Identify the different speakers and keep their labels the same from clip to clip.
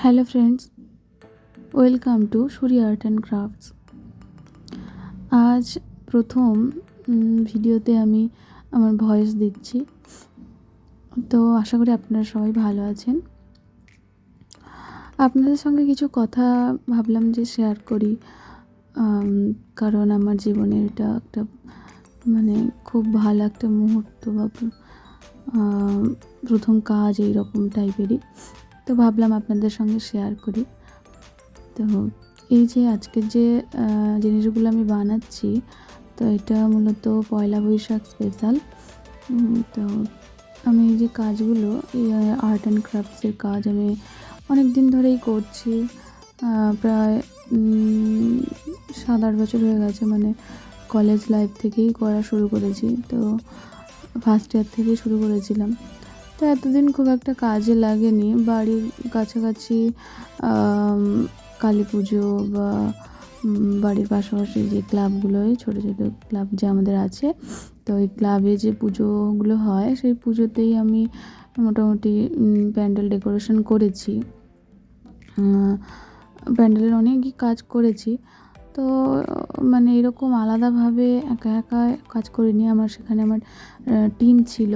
Speaker 1: Hello friends, welcome to Suri art and crafts. আজ প্রথম ভিডিওতে আমি আমার ভয়েস দিচ্ছি, তো আশা করি আপনারা সবাই ভালো আছেন। আপনাদের সঙ্গে কিছু কথা ভাবলাম যে শেয়ার করি, কারণ আমার জীবনের এটা একটা খুব ভালো একটা মুহূর্ত বা প্রথম কাজ এইরকম টাইপেরই, তো ভাবলাম আপনাদের সঙ্গে শেয়ার করি। তো এই যে আজকের যে জিনিসগুলো আমি বানাচ্ছি, তো এটা মূলত পয়লা বৈশাখ স্পেশাল। তো আমি এই যে কাজগুলো, এই আর্ট অ্যান্ড ক্রাফটসের কাজ আমি অনেক দিন ধরেই করছি, প্রায় 7-8 বছর হয়ে গেছে। কলেজ লাইফ থেকেই করা শুরু করেছি, তো ফার্স্ট ইয়ার থেকেই শুরু করেছিলাম। তো এতদিন খুব একটা কাজে লাগেনি। বাড়ির কাছাকাছি কালী পুজো বা বাড়ির পাশাপাশি যে ক্লাবগুলোয় ছোটো ছোটো ক্লাব যে আমাদের আছে, তো ওই ক্লাবে যে পুজোগুলো হয় সেই পুজোতেই আমি মোটামুটি প্যান্ডেল ডেকোরেশন করেছি, প্যান্ডেলের অনেকই কাজ করেছি। তো এরকম আলাদাভাবে একা একা কাজ করিনি। সেখানে আমার টিম ছিল,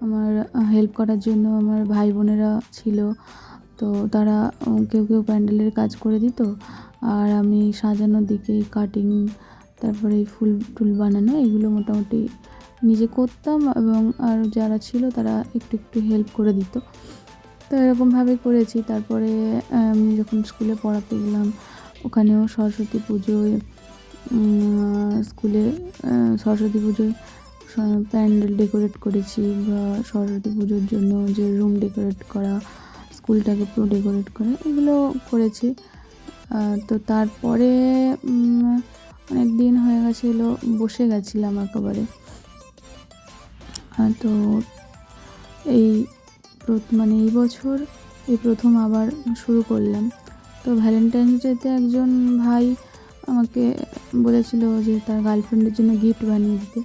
Speaker 1: আমার হেল্প করার জন্য আমার ভাই বোনেরা ছিল। তো তারা কেউ কেউ প্যান্ডেলের কাজ করে দিত, আর আমি সাজানোর দিকে কাটিং, তারপরে ফুল টুল বানানো, এগুলো মোটামুটি নিজে করতাম, এবং আর যারা ছিল তারা একটু একটু হেল্প করে দিত। তো এরকমভাবেই করেছি। তারপরে আমি যখন স্কুলে পড়াতে গেলাম, ওখানেও সরস্বতী পুজোয় স্কুলে সরস্বতী পুজোয় প্যান্ডেল ডেকোরেট করেছি, বা সরস্বতী পুজোর জন্য যে রুম ডেকোরেট করা, স্কুলটাকে পুরো ডেকোরেট করা, এগুলো করেছি। তো তারপরে অনেক দিন হয়ে গেছিলো, বসে গেছিলাম একেবারে। তো এই এই বছর এই প্রথম আবার শুরু করলাম। তো ভ্যালেন্টাইন্স ডেতে একজন ভাই আমাকে বলেছিল যে তার গার্লফ্রেন্ডের জন্য গিফট বানিয়ে দিতে।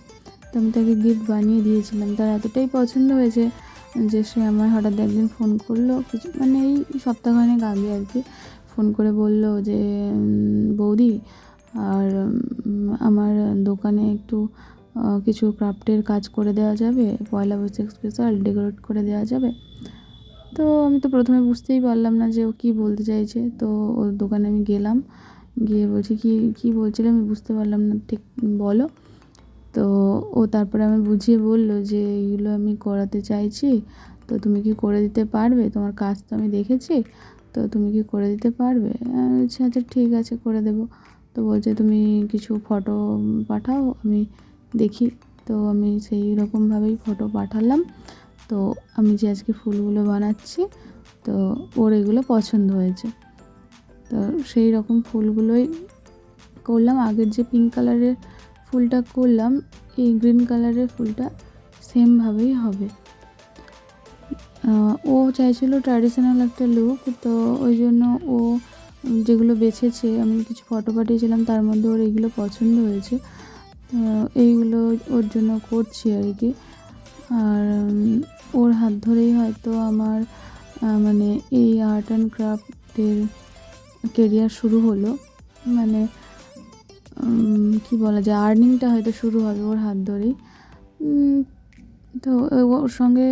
Speaker 1: তো আমি তাকে গিফট বানিয়ে দিয়েছিলাম। তার এতটাই পছন্দ হয়েছে যে সে আমার হঠাৎ একদিন ফোন করলো, কিছু এই সপ্তাহখানেক আগে আর কি, ফোন করে বলল যে বৌদি, আর আমার দোকানে একটু কিছু ক্রাফটের কাজ করে দেওয়া যাবে, পয়লা বৈশাখ স্পেশাল ডেকোরেট করে দেওয়া যাবে। তো আমি তো প্রথমে বুঝতেই পারলাম না যে ও কী বলতে চাইছে। তো ওর দোকানে আমি গেলাম, গিয়ে বলছি কী বলছিল আমি বুঝতে পারলাম না, ঠিক বলো। তো ও তারপরে আমি বুঝিয়ে বললো যে এইগুলো আমি করাতে চাইছি, তো তুমি কি করে দিতে পারবে? তোমার কাজ তো আমি দেখেছি, তো তুমি কি করে দিতে পারবে? আমি বলছি আচ্ছা ঠিক আছে, করে দেবো। তো বলছে তুমি কিছু ফটো পাঠাও, আমি দেখি। তো আমি সেই রকমভাবেই ফটো পাঠালাম। তো আমি যে আজকে ফুলগুলো বানাচ্ছি, তো ওর এগুলো পছন্দ হয়েছে। তো সেই রকম ফুলগুলোই করলাম। আগের যে পিঙ্ক কালারের ফুলটা করলাম, এই গ্রিন কালারের ফুলটা সেমভাবেই হবে। ও চাইছিল ট্র্যাডিশনাল একটা লুক, তো ওই জন্য ও যেগুলো বেছেছে, আমি কিছু ফটো পাঠিয়েছিলাম, তার মধ্যে ওর এইগুলো পছন্দ হয়েছে। এইগুলো ওর জন্য করছি আর কি। আর ওর হাত ধরেই হয়তো আমার এই আর্ট অ্যান্ড ক্রাফটের কেরিয়ার শুরু হলো। কি বলা যায়, আর্নিংটা হয়তো শুরু হবে ওর হাত ধরেই। তো ওর সঙ্গে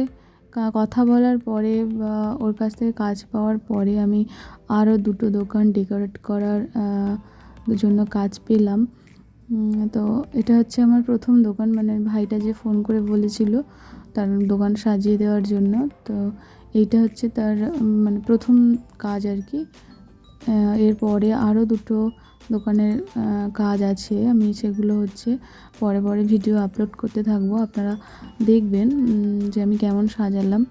Speaker 1: কথা বলার পরে বা ওর কাছ থেকে কাজ পাওয়ার পরে আমি আরও 2টো দোকান ডেকোরেট করার জন্য কাজ পেলাম। তো এটা হচ্ছে আমার প্রথম দোকান। ভাইটা যে ফোন করে বলেছিল তার দোকান সাজিয়ে দেওয়ার জন্য, তো এইটা হচ্ছে তার প্রথম কাজ আর কি। এরপরে আরও 2টো দোকানের কাজ আছে, আমি সেগুলো হচ্ছে পরে পরে ভিডিও আপলোড করতে থাকবো, আপনারা দেখবেন যে আমি কেমন সাজালাম।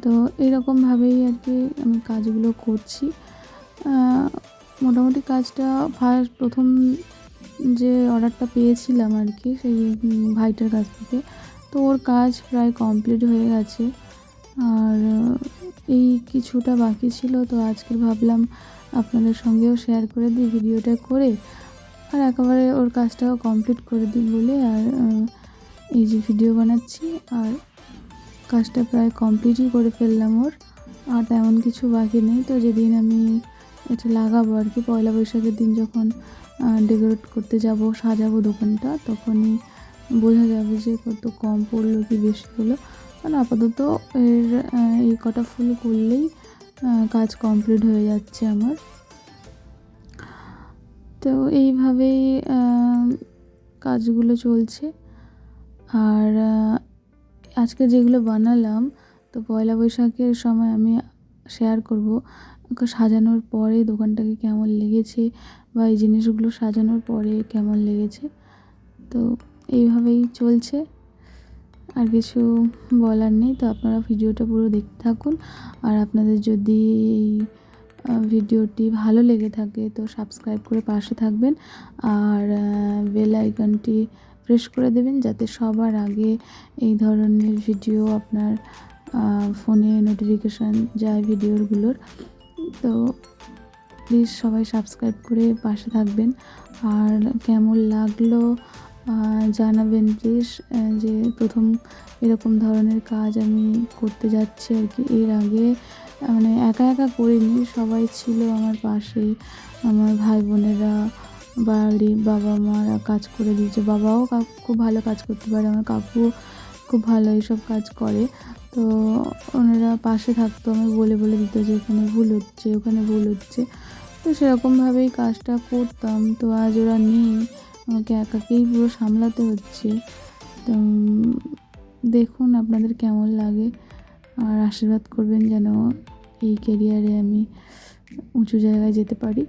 Speaker 1: তো এইরকমভাবেই আর কি আমি কাজগুলো করছি। মোটামুটি কাজটা প্রথম যে অর্ডারটা পেয়েছিলাম আর কি, সেই ভাইটার কাছ থেকে, তো ওর কাজ প্রায় কমপ্লিট হয়ে গেছে, আর এই কিছুটা বাকি ছিল। তো আজকে ভাবলাম আপনাদের সঙ্গেও শেয়ার করে দিই ভিডিওটা করে, আর একেবারে ওর কাজটাও কমপ্লিট করে দিই বলে আর এই যে ভিডিও বানাচ্ছি। আর কাজটা প্রায় কমপ্লিটই করে ফেললাম ওর। আর তেমন কিছু বাকি নেই। তো যেদিন আমি এটা লাগাবো আর কি, পয়লা বৈশাখের দিন যখন ডেকোরেট করতে যাব, সাজাবো দোকানটা, তখনই বোঝা যাবে যে কত কম পড়লো কি বেশি হলো। মানে আপাতত এর এই কটা ফুল করলেই কাজ কমপ্লিট হয়ে যাচ্ছে আমার। তো এইভাবেই কাজগুলো চলছে। আর আজকে যেগুলো বানালাম, তো পয়লা বৈশাখের সময় আমি শেয়ার করব সাজানোর পরে দোকানটাকে কেমন লেগেছে, বা এই জিনিসগুলো সাজানোর পরে কেমন লেগেছে। তো এইভাবেই চলছে, আর কিছু বলার নেই। তো আপনারা ভিডিওটা পুরো দেখতে থাকুন। আর আপনাদের যদি এই ভিডিওটি ভালো লেগে থাকে তো সাবস্ক্রাইব করে পাশে থাকবেন, আর বেল আইকনটি প্রেস করে দেবেন, যাতে সবার আগে এই ধরনের ভিডিও আপনার ফোনে নোটিফিকেশান যায় ভিডিওগুলোর। তো প্লিজ সবাই সাবস্ক্রাইব করে পাশে থাকবেন। আর কেমন লাগলো জানাবেন প্লিজ, যে প্রথম এরকম ধরনের কাজ আমি করতে যাচ্ছি আর কি। এর আগে মানে একা একা করিনি, সবাই ছিল আমার পাশে, আমার ভাই বোনেরা, বাড়ির বাবা মারা কাজ করে দিয়েছে। বাবাও খুব ভালো কাজ করতে পারে, আমার কাকু খুব ভালো এইসব কাজ করে। তো ওনারা পাশে থাকতো, আমি বলে বলে দিত যে এখানে ভুল হচ্ছে, ওখানে ভুল হচ্ছে। তো সেরকমভাবেই কাজটা করতাম। তো আজ ওরা নেই, আমাকে একাকেই পুরো সামলাতে হচ্ছে। তো দেখুন আপনাদের কেমন লাগে, আর আশীর্বাদ করবেন যেন এই ক্যারিয়ারে আমি উঁচু জায়গায় যেতে পারি।